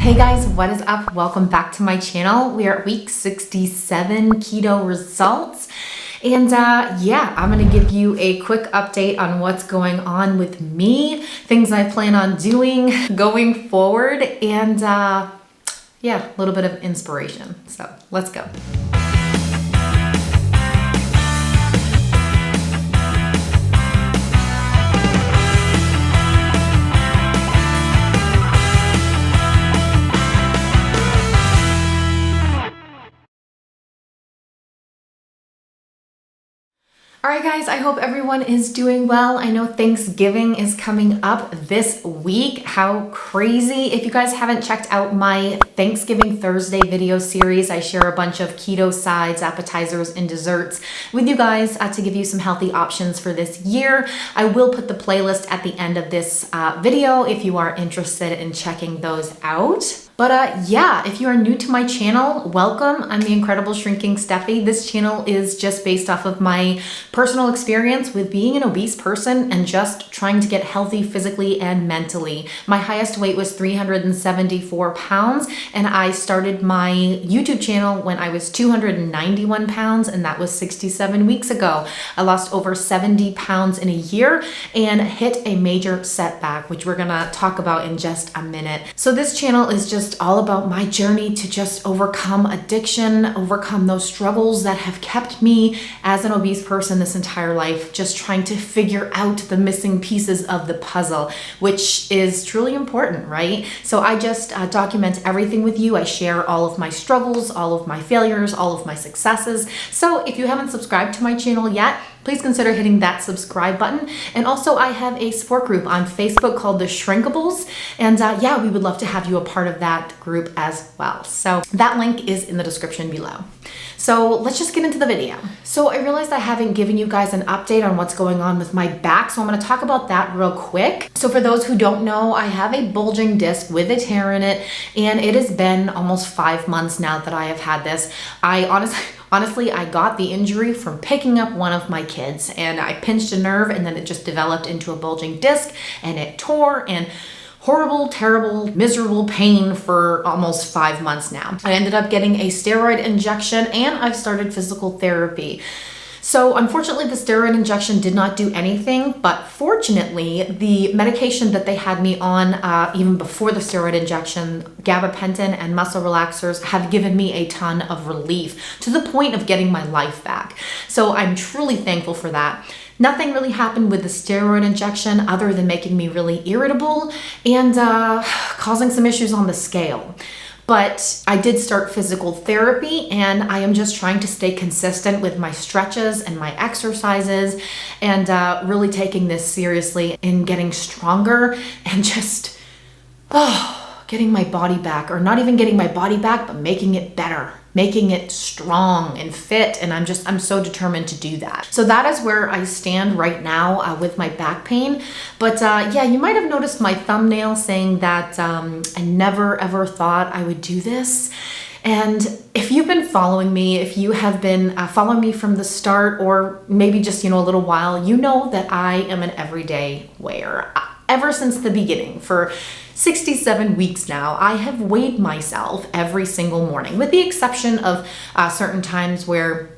Hey guys, what is up? Welcome back to my channel. We are at week 67 keto results. And yeah, I'm gonna give you a quick update on what's going on with me, things I plan on doing going forward, and yeah, a little bit of inspiration. So let's go. All right, guys, I hope everyone is doing well. I know Thanksgiving is coming up this week. How crazy. If you guys haven't checked out my Thanksgiving Thursday video series, I share a bunch of keto sides, appetizers, and desserts with you guys to give you some healthy options for this year. I will put the playlist at the end of this video if you are interested in checking those out. But yeah, if you are new to my channel, welcome. I'm the incredible shrinking Steffi. This channel is just based off of my personal experience with being an obese person and just trying to get healthy physically and mentally. My highest weight was 374 pounds, and I started my YouTube channel when I was 291 pounds, and that was 67 weeks ago. I lost over 70 pounds in a year and hit a major setback, which we're gonna talk about in just a minute. So this channel is just all about my journey to just overcome addiction, overcome those struggles that have kept me as an obese person this entire life, just trying to figure out the missing pieces of the puzzle, which is truly important, right? So I just document everything with you. I share all of my struggles, all of my failures, all of my successes. So if you haven't subscribed to my channel yet, please consider hitting that subscribe button. And also I have a support group on Facebook called The Shrinkables. And yeah, we would love to have you a part of that group as well. So that link is in the description below. So let's just get into the video. So I realized I haven't given you guys an update on what's going on with my back. So I'm gonna talk about that real quick. So for those who don't know, I have a bulging disc with a tear in it. And it has been almost 5 months now that I have had this. Honestly, I got the injury from picking up one of my kids, and I pinched a nerve, and then it just developed into a bulging disc, and it tore, and horrible, terrible, miserable pain for almost 5 months now. I ended up getting a steroid injection, and I've started physical therapy. So unfortunately, the steroid injection did not do anything, but fortunately, the medication that they had me on even before the steroid injection, gabapentin and muscle relaxers, have given me a ton of relief to the point of getting my life back. So I'm truly thankful for that. Nothing really happened with the steroid injection other than making me really irritable and causing some issues on the scale. But I did start physical therapy, and I am just trying to stay consistent with my stretches and my exercises, and really taking this seriously in getting stronger and just getting my body back, or not even getting my body back, but making it better, making it strong and fit. And I'm so determined to do that. So that is where I stand right now with my back pain. But yeah, you might have noticed my thumbnail saying that I never ever thought I would do this. And if you've been following me, if you have been following me from the start, or maybe just, a little while, you know that I am an everyday weigher. Ever since the beginning, for 67 weeks now, I have weighed myself every single morning, with the exception of certain times where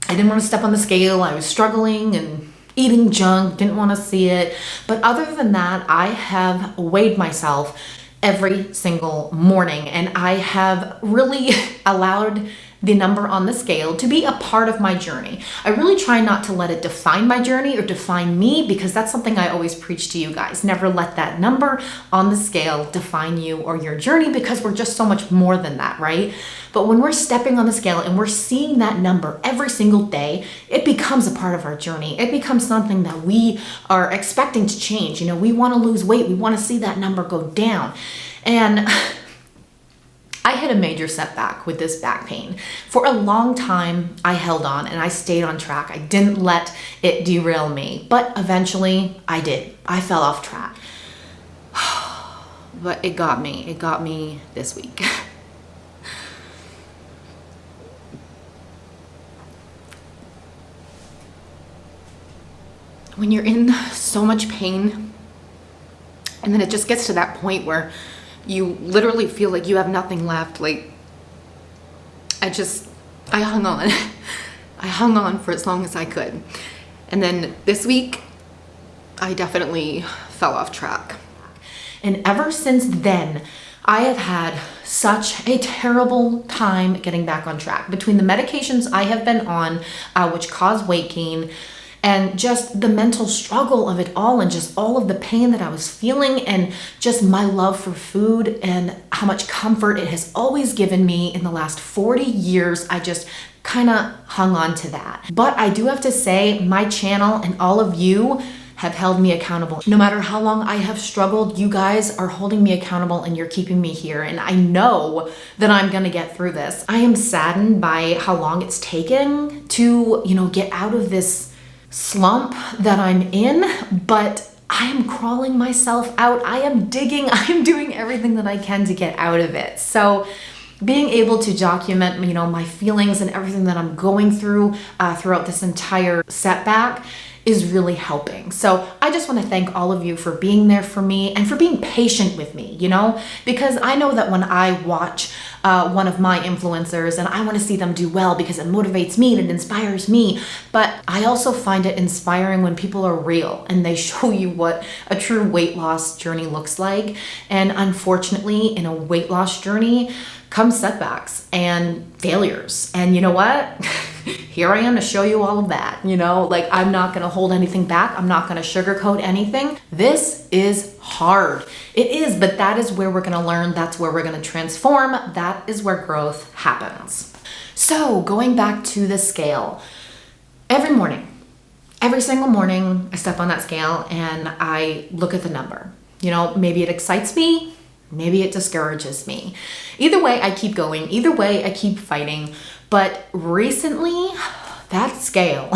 I didn't want to step on the scale, I was struggling and eating junk, didn't want to see it. But other than that, I have weighed myself every single morning, and I have really allowed the number on the scale to be a part of my journey. I really try not to let it define my journey or define me, because that's something I always preach to you guys. Never let that number on the scale define you or your journey, because we're just so much more than that, right? But when we're stepping on the scale and we're seeing that number every single day, it becomes a part of our journey. It becomes something that we are expecting to change. We want to lose weight. We want to see that number go down. And I hit a major setback with this back pain. For a long time, I held on and I stayed on track. I didn't let it derail me, but eventually I did. I fell off track. But it got me. It got me this week. When you're in so much pain, and then it just gets to that point where you literally feel like you have nothing left. Like, I hung on. I hung on for as long as I could. And then this week, I definitely fell off track. And ever since then, I have had such a terrible time getting back on track. Between the medications I have been on, which cause weight gain, and just the mental struggle of it all, and just all of the pain that I was feeling, and just my love for food and how much comfort it has always given me in the last 40 years, I just kind of hung on to that. But I do have to say, my channel and all of you have held me accountable. No matter how long I have struggled, you guys are holding me accountable and you're keeping me here. And I know that I'm gonna get through this. I am saddened by how long it's taken to, get out of this slump that I'm in, but I am crawling myself out. I am digging, I am doing everything that I can to get out of it. So being able to document, my feelings and everything that I'm going through throughout this entire setback is really helping. So I just want to thank all of you for being there for me and for being patient with me, because I know that when I watch one of my influencers and I want to see them do well because it motivates me and it inspires me, but I also find it inspiring when people are real and they show you what a true weight loss journey looks like. And unfortunately, in a weight loss journey come setbacks and failures. And you know what? Here I am to show you all of that. I'm not going to hold anything back. I'm not going to sugarcoat anything. This is hard. It is, but that is where we're going to learn. That's where we're going to transform. That is where growth happens. So going back to the scale, every single morning, I step on that scale and I look at the number. Maybe it excites me. Maybe it discourages me. Either way, I keep going. Either way, I keep fighting. But recently, that scale,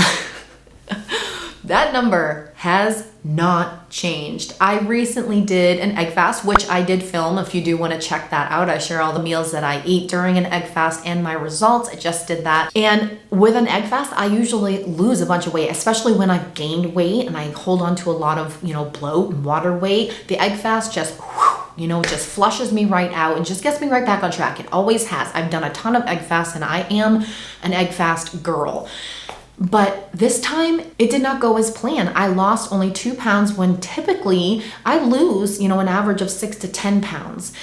that number has not changed. I recently did an egg fast, which I did film. If you do want to check that out, I share all the meals that I eat during an egg fast and my results. I just did that. And with an egg fast, I usually lose a bunch of weight, especially when I've gained weight and I hold on to a lot of, bloat and water weight. The egg fast just just flushes me right out and just gets me right back on track. It always has. I've done a ton of egg fasts and I am an egg fast girl. But this time it did not go as planned. I lost only 2 pounds when typically I lose, an average of 6 to 10 pounds,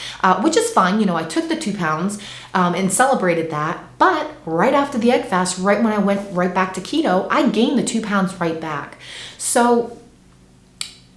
which is fine. I took the 2 pounds and celebrated that. But right after the egg fast, right when I went right back to keto, I gained the 2 pounds right back. So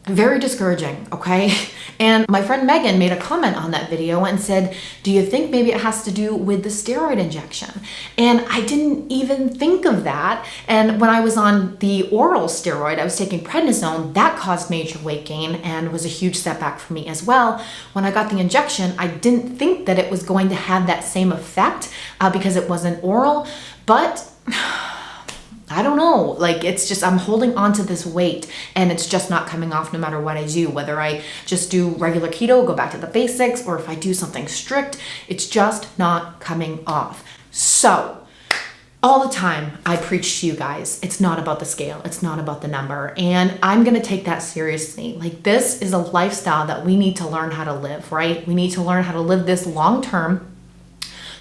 very discouraging, okay? And my friend Megan made a comment on that video and said, do you think maybe it has to do with the steroid injection? And I didn't even think of that. And when I was on the oral steroid, I was taking prednisone, that caused major weight gain and was a huge setback for me as well. When I got the injection, I didn't think that it was going to have that same effect because it wasn't oral, but I don't know, it's just, I'm holding on to this weight and it's just not coming off no matter what I do, whether I just do regular keto, go back to the basics, or if I do something strict, it's just not coming off. So all the time I preach to you guys, it's not about the scale, it's not about the number, and I'm going to take that seriously. This is a lifestyle that we need to learn how to live, right? We need to learn how to live this long term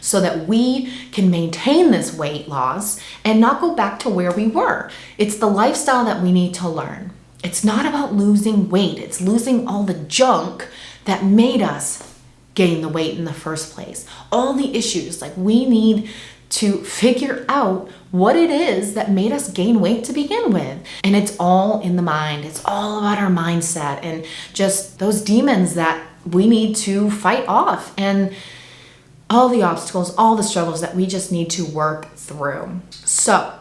so that we can maintain this weight loss and not go back to where we were. It's the lifestyle that we need to learn. It's not about losing weight. It's losing all the junk that made us gain the weight in the first place. All the issues, we need to figure out what it is that made us gain weight to begin with. And it's all in the mind. It's all about our mindset and just those demons that we need to fight off, and all the obstacles, all the struggles that we just need to work through. So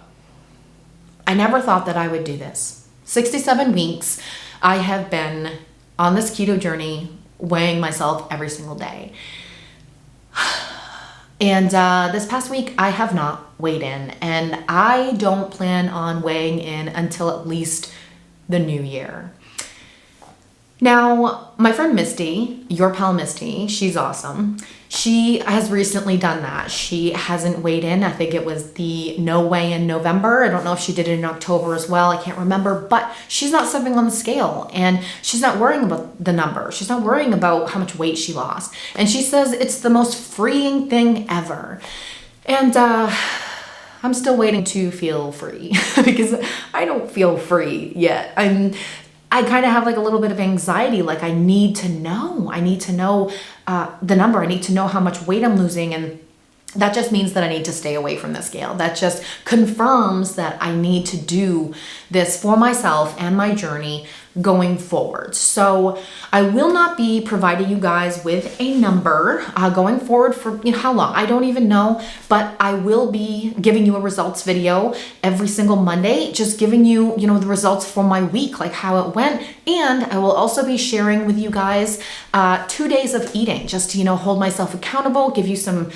I never thought that I would do this. 67 weeks, I have been on this keto journey, weighing myself every single day. And this past week, I have not weighed in, and I don't plan on weighing in until at least the new year. Now, my friend Misty, your pal Misty, she's awesome. She has recently done that. She hasn't weighed in. I think it was the no weigh in November. I don't know if she did it in October as well. I can't remember, but she's not stepping on the scale and she's not worrying about the number. She's not worrying about how much weight she lost. And she says it's the most freeing thing ever. And I'm still waiting to feel free because I don't feel free yet. I kind of have like a little bit of anxiety. Like I need to know the number. I need to know how much weight I'm losing. And that just means that I need to stay away from the scale. That just confirms that I need to do this for myself and my journey going forward. So I will not be providing you guys with a number going forward for how long. I don't even know, but I will be giving you a results video every single Monday, just giving you, the results for my week, like how it went. And I will also be sharing with you guys 2 days of eating, just to, hold myself accountable, give you some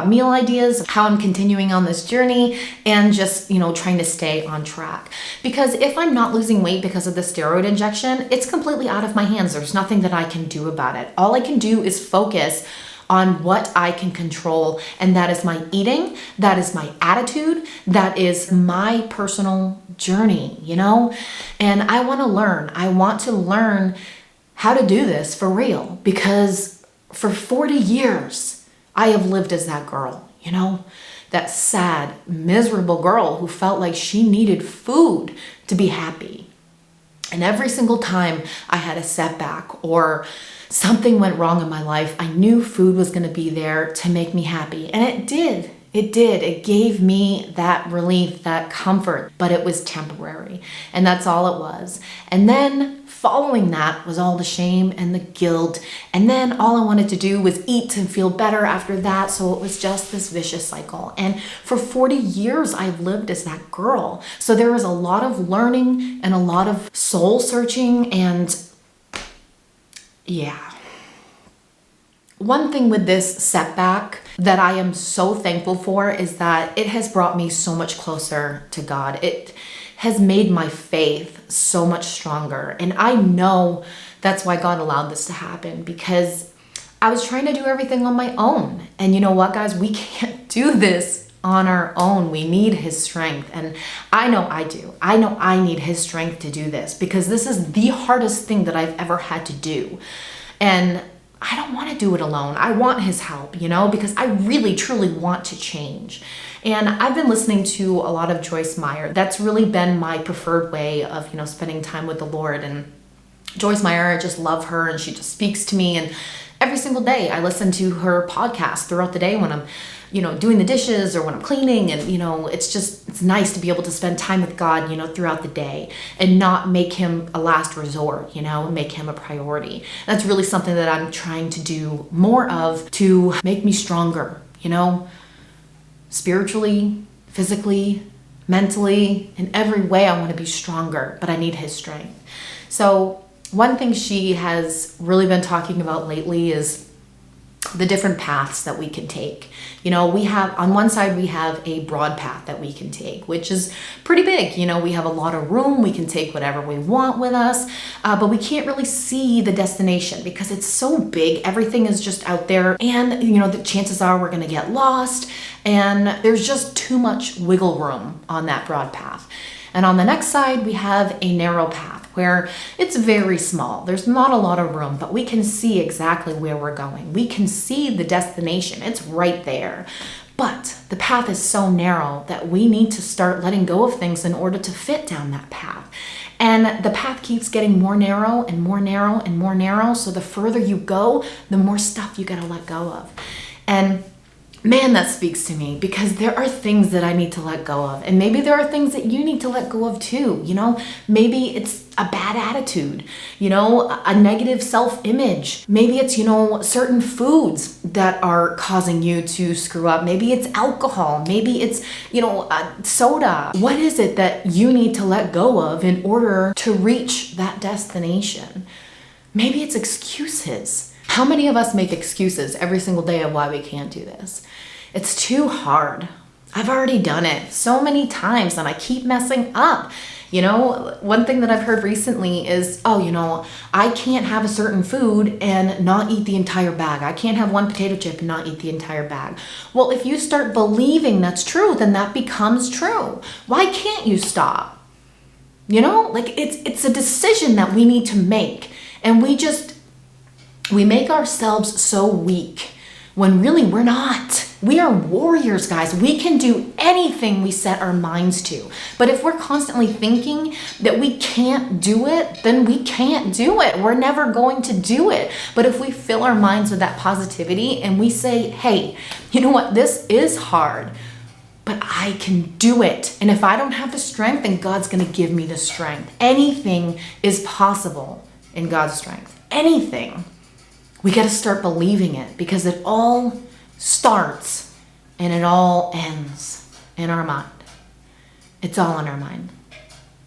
meal ideas, how I'm continuing on this journey, and just, trying to stay on track. Because if I'm not losing weight because of the steroid injection, it's completely out of my hands. There's nothing that I can do about it. All I can do is focus on what I can control, and that is my eating, that is my attitude, that is my personal journey, And I want to learn how to do this for real, because for 40 years I have lived as that girl, that sad, miserable girl who felt like she needed food to be happy. And every single time I had a setback or something went wrong in my life, I knew food was going to be there to make me happy. And it did. It did. It gave me that relief, that comfort, but it was temporary. And that's all it was. And then following that was all the shame and the guilt. And then all I wanted to do was eat and feel better after that. So it was just this vicious cycle. And for 40 years, I've lived as that girl. So there was a lot of learning and a lot of soul searching. And yeah. One thing with this setback that I am so thankful for is that it has brought me so much closer to God. It has made my faith so much stronger. And I know that's why God allowed this to happen, because I was trying to do everything on my own. And you know what, guys? We can't do this on our own. We need His strength. And I know I do. I know I need His strength to do this, because this is the hardest thing that I've ever had to do. And I don't want to do it alone. I want His help, because I really, truly want to change. And I've been listening to a lot of Joyce Meyer. That's really been my preferred way of, spending time with the Lord. And Joyce Meyer, I just love her, and she just speaks to me. And every single day I listen to her podcast throughout the day when I'm, doing the dishes or when I'm cleaning. And, it's nice to be able to spend time with God, throughout the day and not make Him a last resort, make Him a priority. That's really something that I'm trying to do more of to make me stronger, spiritually, physically, mentally, in every way. I want to be stronger, but I need His strength. So one thing she has really been talking about lately is the different paths that we can take. We have, on one side, we have a broad path that we can take, which is pretty big. We have a lot of room. We can take whatever we want with us, but we can't really see the destination because it's so big. Everything is just out there, and, the chances are we're going to get lost, and there's just too much wiggle room on that broad path. And on the next side, we have a narrow path where it's very small. There's not a lot of room, but we can see exactly where we're going. We can see the destination. It's right there. But the path is so narrow that we need to start letting go of things in order to fit down that path. And the path keeps getting more narrow and more narrow and more narrow. So the further you go, the more stuff you gotta let go of. And man, that speaks to me, because there are things that I need to let go of. And maybe there are things that you need to let go of too. Maybe it's a bad attitude, a negative self-image. Maybe it's, certain foods that are causing you to screw up. Maybe it's alcohol. Maybe it's, soda. What is it that you need to let go of in order to reach that destination? Maybe it's excuses. How many of us make excuses every single day of why we can't do this? It's too hard. I've already done it so many times and I keep messing up. You know, one thing that I've heard recently is, oh, you know, I can't have a certain food and not eat the entire bag. I can't have one potato chip and not eat the entire bag. Well, if you start believing that's true, then that becomes true. Why can't you stop? You know, like it's a decision that we need to make. And we make ourselves so weak when really we're not. We are warriors, guys. We can do anything we set our minds to. But if we're constantly thinking that we can't do it, then we can't do it. We're never going to do it. But if we fill our minds with that positivity and we say, hey, you know what? This is hard, but I can do it. And if I don't have the strength, then God's going to give me the strength. Anything is possible in God's strength. Anything. We got to start believing it, because it all starts and it all ends in our mind. It's all in our mind.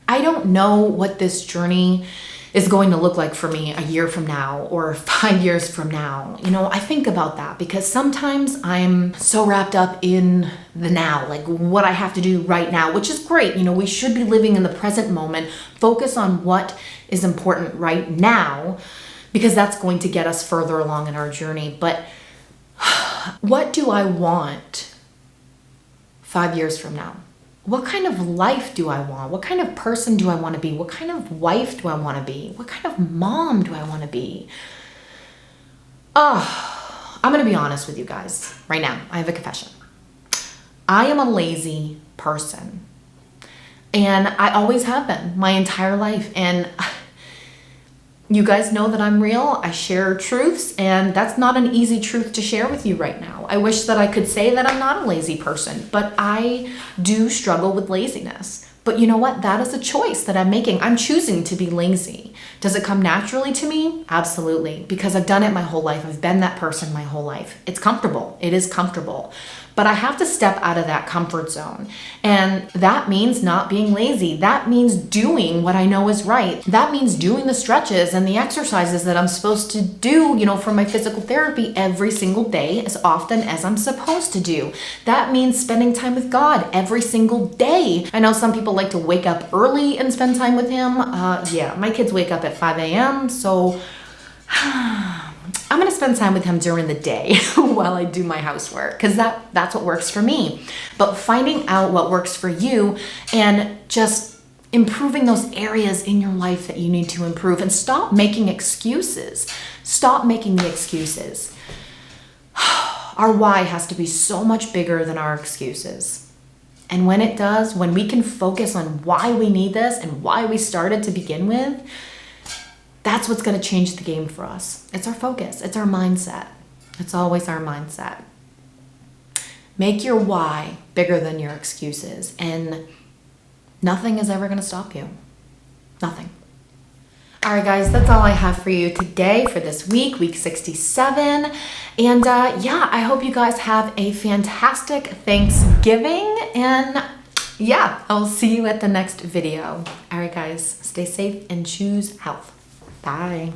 I don't know what this journey is going to look like for me a year from now or 5 years from now. You know, I think about that because sometimes I'm so wrapped up in the now, like what I have to do right now, which is great. You know, we should be living in the present moment, focus on what is important right now, because that's going to get us further along in our journey. But what do I want 5 years from now? What kind of life do I want? What kind of person do I want to be? What kind of wife do I want to be? What kind of mom do I want to be? I'm going to be honest with you guys right now. I have a confession. I am a lazy person. And I always have been my entire life. And you guys know that I'm real. I share truths, and that's not an easy truth to share with you right now. I wish that I could say that I'm not a lazy person, but I do struggle with laziness. But you know what? That is a choice that I'm making. I'm choosing to be lazy. Does it come naturally to me? Absolutely, because I've done it my whole life. I've been that person my whole life. It's comfortable. It is comfortable. But I have to step out of that comfort zone. And that means not being lazy. That means doing what I know is right. That means doing the stretches and the exercises that I'm supposed to do, you know, for my physical therapy every single day as often as I'm supposed to do. That means spending time with God every single day. I know some people like to wake up early and spend time with Him. Yeah, my kids wake up at 5 a.m. So I'm going to spend time with Him during the day while I do my housework, because that's what works for me. But finding out what works for you and just improving those areas in your life that you need to improve, and stop making excuses. Stop making the excuses. Our why has to be so much bigger than our excuses. And when it does, when we can focus on why we need this and why we started to begin with, that's what's going to change the game for us. It's our focus. It's our mindset. It's always our mindset. Make your why bigger than your excuses, and nothing is ever going to stop you. Nothing. All right, guys, that's all I have for you today for this week, week 67. And yeah, I hope you guys have a fantastic Thanksgiving. And yeah, I'll see you at the next video. All right, guys, stay safe and choose health. Bye.